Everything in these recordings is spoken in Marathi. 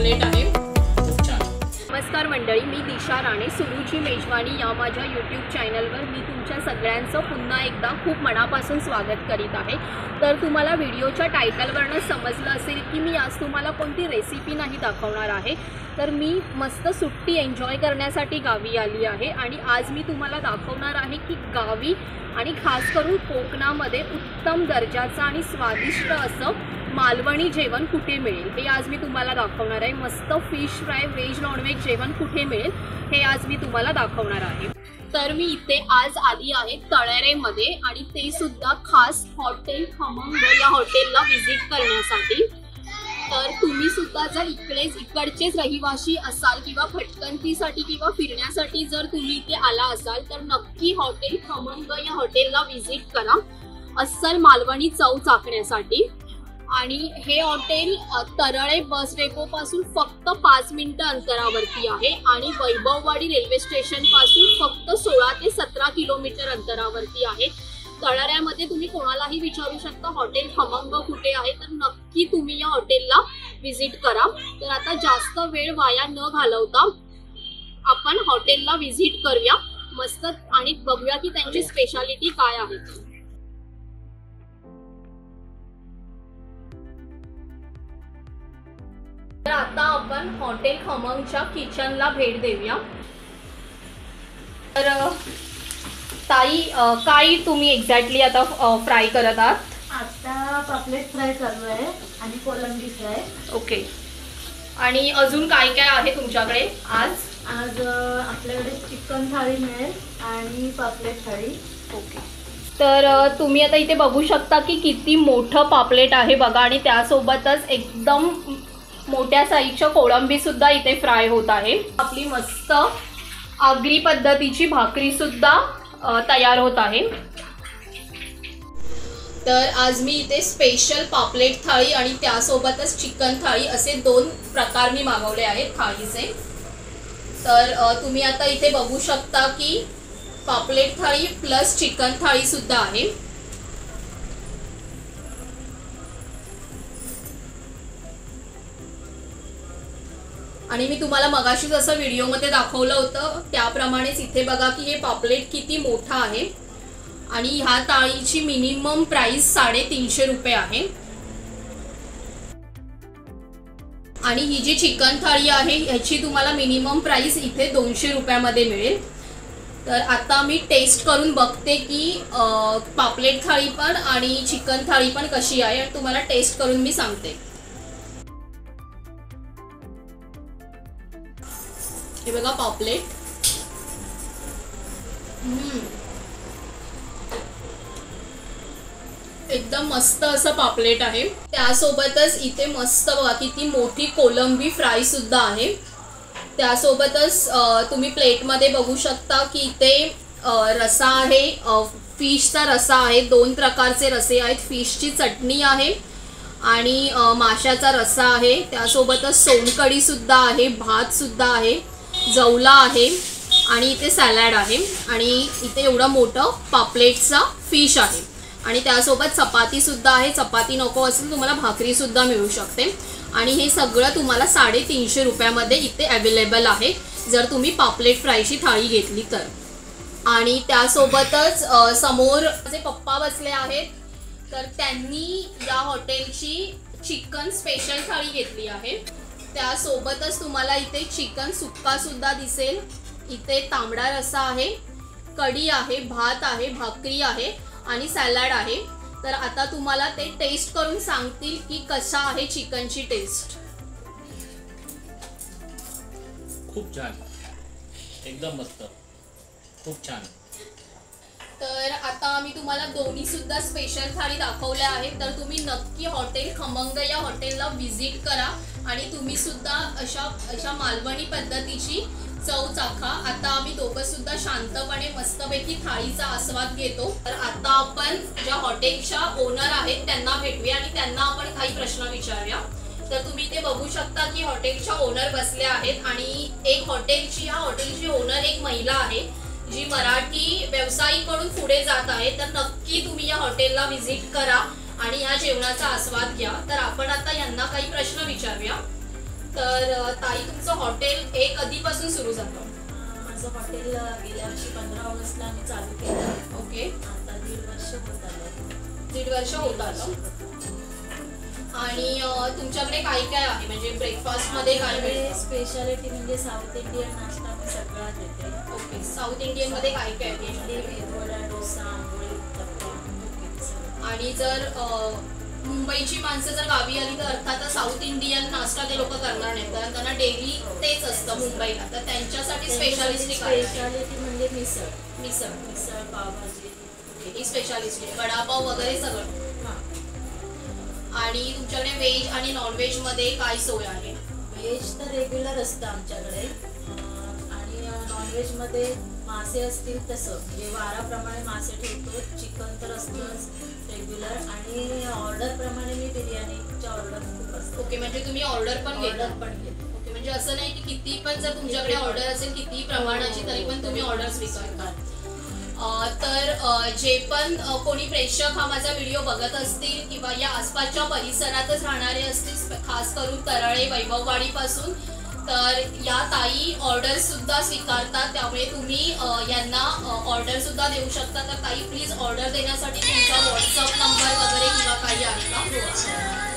पापलेट आहे। नमस्कार मंडळी, मी दिशा राणे, सुरूची मेजवानी या माझ्या यूट्यूब चॅनलवर मी तुमच्या सगळ्यांचं पुन्हा एकदा खूप मनापासून स्वागत करीत आहे। तर तुम्हाला व्हिडिओच्या टायटलवरनं समजलं असेल की मी आज तुम्हाला कोणती रेसिपी नाही दाखवणार आहे, तर मी मस्त सुट्टी एन्जॉय करण्यासाठी गावी आली आहे आणि आज मी तुम्हाला दाखवणार आहे की गावी आणि खास करून कोकणामध्ये उत्तम दर्जाचं आणि स्वादिष्ट असं मालवणी जेवण कुठे मिळेल हे आज मी तुम्हाला दाखवणार आहे। मस्त फिश फ्राय, व्हेज नॉनव्हेज जेवण कुठे मिळेल हे आज मी तुम्हाला दाखवणार आहे। तर मी इथे आज आली आहे तळेरेमध्ये आणि ते सुद्धा खास हॉटेल खमंग या हॉटेलला व्हिजिट करण्यासाठी। तर तुम्ही सुद्धा जर इकडचेच रहिवासी असाल किंवा भटकंतीसाठी किंवा फिरण्यासाठी जर तुम्ही इथे आला असाल तर नक्की हॉटेल खमंग या हॉटेलला व्हिजिट करा अस्सल मालवणी चव चाखण्यासाठी। आणि हे हॉटेल तरळे बस डेपोपासून फक्त 5 मिनिटं अंतरावरती आहे आणि वैभववाडी रेल्वे स्टेशनपासून फक्त 16 ते 17 किलोमीटर अंतरावरती आहे। तळऱ्यामध्ये तुम्ही कोणालाही विचारू शकता हॉटेल खमंग कुठे आहे, तर नक्की तुम्ही या हॉटेलला व्हिजिट करा। तर आता जास्त वेळ वाया न घालवता आपण हॉटेलला व्हिजिट करूया मस्त आणि बघूया की त्यांची स्पेशालिटी काय आहे। तर आता आपण हॉटेल खमंगच्या किचनला भेट देऊया। तर ताई, काय तुम्ही एक्झॅक्टली आता फ्राय करत आहात? आता पापलेट फ्राय चालू आहे आणि कोलंबी फ्राय। ओके, आणि अजून काय काय आहे तुमच्याकडे आज? आज आपल्याकडे चिकन थाळी मिळेल आणि पापलेट थाळी। ओके, तर तुम्ही आता इथे बघू शकता की किती मोठं पापलेट आहे बघा आणि त्यासोबतच एकदम मोठ्या साईजच्या कोळंबी सुद्धा इथे फ्राय होत आहे। आपली मस्त आगरी पद्धतीची भाकरी सुद्धा तयार होत आहे। तर आज मी इथे स्पेशल पापलेट थाळी आणि त्यासोबतच चिकन थाळी असे 2 प्रकार मी मागवले आहेत थाळीचे। तर तुम्ही आता इथे बघू शकता की पापलेट थाळी प्लस चिकन थाळी सुद्धा आहे। आणि मी तुम्हाला मगाशीच असं व्हिडिओमध्ये दाखवलं होतं त्याप्रमाणेच इथे बघा की हे पापलेट किती मोठा आहे आणि ह्या थाळीची मिनिमम प्राइस 350 रुपये आहे। आणि ही जी चिकन थाळी आहे ह्याची तुम्हाला मिनिमम प्राइस इथे 200 रुपयामध्ये मिळेल। तर आता मी टेस्ट करून बघते की पापलेट थाळी पण आणि चिकन थाळी पण कशी आहे आणि तुम्हाला टेस्ट करून मी सांगते। हे बघा पापलेट, एकदम मस्त असं पापलेट आहे। त्यासोबतच इथे मस्त बघा किती मोठी कोलंबी फ्राय सुद्धा आहे। त्यासोबतच तुम्ही प्लेटमध्ये बघू शकता की इथे रसा आहे, फिशचा रसा आहे, 2 प्रकारचे रसे आहेत, फिशची चटणी आहे आणि माशाचा रसा आहे। त्यासोबतच सोनकढी सुद्धा आहे, भात सुद्धा आहे, जवला आहे आणि इथे सॅलड आहे आणि इथे एवढं मोठं पापलेटचा फिश आहे आणि त्यासोबत चपाती सुद्धा आहे। चपाती नको असेल तुम्हाला भाकरी सुद्धा मिळू शकते आणि हे सगळं तुम्हाला 350 रुपयामध्ये इथे अवेलेबल आहे जर तुम्ही पापलेट फ्रायची थाळी घेतली तर। आणि त्यासोबतच समोर जे पप्पा बसले आहेत तर त्यांनी या हॉटेलची चिकन स्पेशल थाळी घेतली आहे। त्यासोबतच तुम्हाला इथे चिकन सुक्का सुद्धा दिसेल, इथे तांबडा रसा आहे, कढी आहे, भात आहे, भाकरी आहे आणि सॅलड आहे। तर आता तुम्हाला ते टेस्ट करून सांगतील की कशा आहे चिकनची टेस्ट। खूप छान, एकदम मस्त, खूप छान। तर आता मी तुम्हाला दोन्ही सुद्धा स्पेशल थाळी दाखवल्या आहेत, तर तुम्ही नक्की हॉटेल खमंग या हॉटेलला व्हिजिट करा आणि तुम्ही सुद्धा अशा मालवणी पद्धतीची चव चाखा। आता आम्ही दोघं सुद्धा शांतपणे मस्तपैकी थाळीचा आस्वाद घेतो। तर आता आपण ज्या हॉटेलच्या ओनर आहेत त्यांना भेटूया आणि त्यांना आपण काही प्रश्न विचारूया। तर तुम्ही इथे बघू शकता की हॉटेलच्या ओनर बसले आहेत आणि ह्या हॉटेलची ओनर एक महिला आहे जी मराठी व्यावसायिकडून पुढे जात आहे। तर नक्की तुम्ही या हॉटेलला व्हिजिट करा आणि या जेवणाचा आस्वाद घ्या। तर आपण आता यांना काही प्रश्न विचारूया। तर ताई तुमचं हॉटेल हे कधीपासून सुरू झालं? माझं हॉटेल गेल्या वर्षी 15 ऑगस्टला आम्ही चालू केलं. ओके. आता 1.5 वर्ष होत आलं. 1.5 वर्ष होत आलं. आणि तुमच्याकडे काय काय आहे, म्हणजे ब्रेकफास्ट मध्ये काय मिळतं? स्पेशालिटी म्हणजे साऊथ इंडियन नाश्ता मी सगळा देते. ओके. साऊथ इंडियन मध्ये काय काय आहे? इडली, मेदूवडा, डोसा, आंबोळी, उत्तप्पा. आणि जर मुंबईची माणसं जर गावी आली तर अर्थातच साऊथ इंडियन नाश्ता ते लोक करणार नाहीत, कारण त्यांना डेली तेच असतं मुंबईला. तर त्यांच्यासाठी स्पेशालिटी काय आहे? स्पेशालिटी म्हणजे मिसळ. मिसळ, पावभाजी, ही स्पेशालिटी आहे. वडापाव वगैरे सगळं. आणि तुमच्याकडे व्हेज आणि नॉनव्हेज मध्ये काय सोय आहे? व्हेज तर रेग्युलर असतं आमच्याकडे, आणि नॉनव्हेज मध्ये मासे असतील तसं म्हणजे वाराप्रमाणे मासे ठेवतो. चिकन तर असतंच रेग्युलर, आणि ऑर्डर प्रमाणे मी बिर्याणीच्या ऑर्डर खूप असतात. ओके. म्हणजे तुम्ही ऑर्डर पण घेता? ओके. म्हणजे असं नाही की किती पण जर तुमच्याकडे ऑर्डर असेल किती प्रमाणाची तरी पण तुम्ही ऑर्डर स्वीकारता. तर जे पण कोणी प्रेक्षक हा माझा व्हिडिओ बघत असतील किंवा या आसपासच्या परिसरातच राहणारे असतील, खास करून तराळे वैभववाडीपासून, तर या ताई ऑर्डर सुद्धा स्वीकारतात. त्यामुळे तुम्ही यांना ऑर्डर सुद्धा देऊ शकता. तर ताई प्लीज ऑर्डर देण्यासाठी तुमचा व्हॉट्सअप नंबर वगैरे किंवा काही आहे का?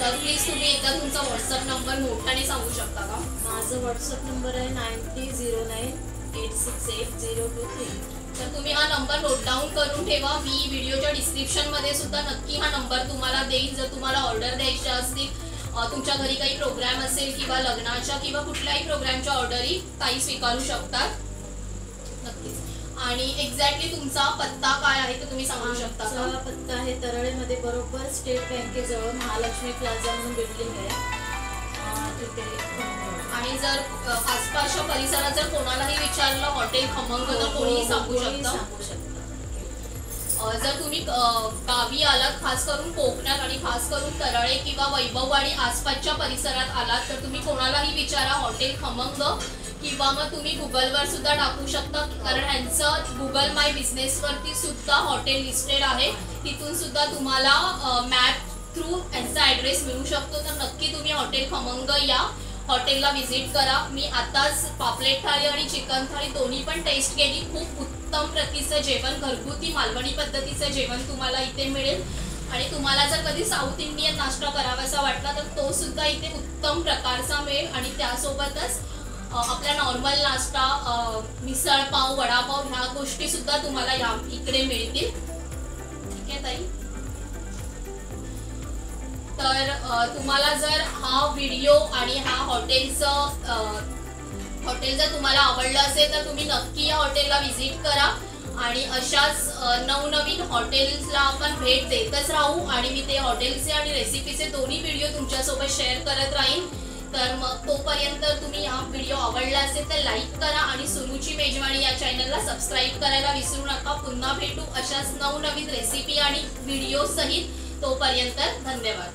तर प्लीज तुम्ही एकदा तुमचा व्हॉट्सअप नंबर मोठ्याने सांगू शकता का? माझं व्हॉट्सअप नंबर आहे 9309868023. तर तुम्ही हा नंबर नोट डाऊन करून ठेवा. मी व्हिडिओच्या डिस्क्रिप्शनमध्ये सुद्धा नक्की हा नंबर तुम्हाला देईन. जर तुम्हाला ऑर्डर द्यायच्या असतील, तुमच्या घरी काही प्रोग्राम असेल किंवा लग्नाच्या किंवा कुठल्याही प्रोग्रामच्या ऑर्डरी ताई स्वीकारू शकतात नक्कीच. आणि एक्झॅक्टली तुमचा पत्ता काय आहे ते तुम्ही सांगू शकता का? पत्ता आहे तराळेमध्ये, बरोबर स्टेट बँकेजवळ महालक्ष्मी प्लाझा म्हणून बिल्डिंग आहे तिथे. आणि जर आसपासच्या परिसरात जर कोणालाही विचारलं हॉटेल खमंग तर कोणीही सांगू शकतं. जर तुम्ही गावी आलात, खास करून कोकणात आणि खास करून तराळे किंवा वैभववाडी आसपासच्या परिसरात आलात, तर तुम्ही कोणालाही विचारा हॉटेल खमंग, किंवा मग तुम्ही गुगलवर सुद्धा टाकू शकता, कारण ह्यांचं गुगल माय बिझनेसवरती सुद्धा हॉटेल लिस्टेड आहे. तिथून सुद्धा तुम्हाला मॅप थ्रू यांचा ॲड्रेस मिळू शकतो. तर नक्की तुम्ही हॉटेल खमंग या हॉटेलला व्हिजिट करा. मी आताच पापलेट थाळी आणि चिकन थाळी दोन्ही पण टेस्ट केली. खूप उत्तम प्रतीचं जेवण, घरगुती मालवणी पद्धतीचं जेवण तुम्हाला इथे मिळेल. आणि तुम्हाला जर कधी साऊथ इंडियन नाश्ता करावासा वाटला तर तो सुद्धा इथे उत्तम प्रकारचा मिळेल. आणि त्यासोबतच आपला नॉर्मल नाश्ता, मिसळ पाव, वडापाव ह्या गोष्टी सुद्धा तुम्हाला या इकडे मिळतील. ठीक आहे ताई? तर तुम्हाला जर हा व्हिडिओ आणि हा हॉटेल जर तुम्हाला आवडलं असेल तर तुम्ही नक्की या हॉटेलला व्हिजिट करा. आणि अशाच नवनवीन हॉटेल्सला आपण भेट देतच राहू. आणि मी ते हॉटेलचे आणि रेसिपीचे दोन्ही व्हिडिओ तुमच्यासोबत शेअर करत राहीन. तर मग तोपर्यंत तुम्ही हा व्हिडिओ आवडला असेल तर लाईक करा आणि सुरुची मेजवानी या चॅनलला सबस्क्राईब करायला विसरू नका. पुन्हा भेटू अशाच नवनवीन रेसिपी आणि व्हिडिओ सहित. तोपर्यंत धन्यवाद.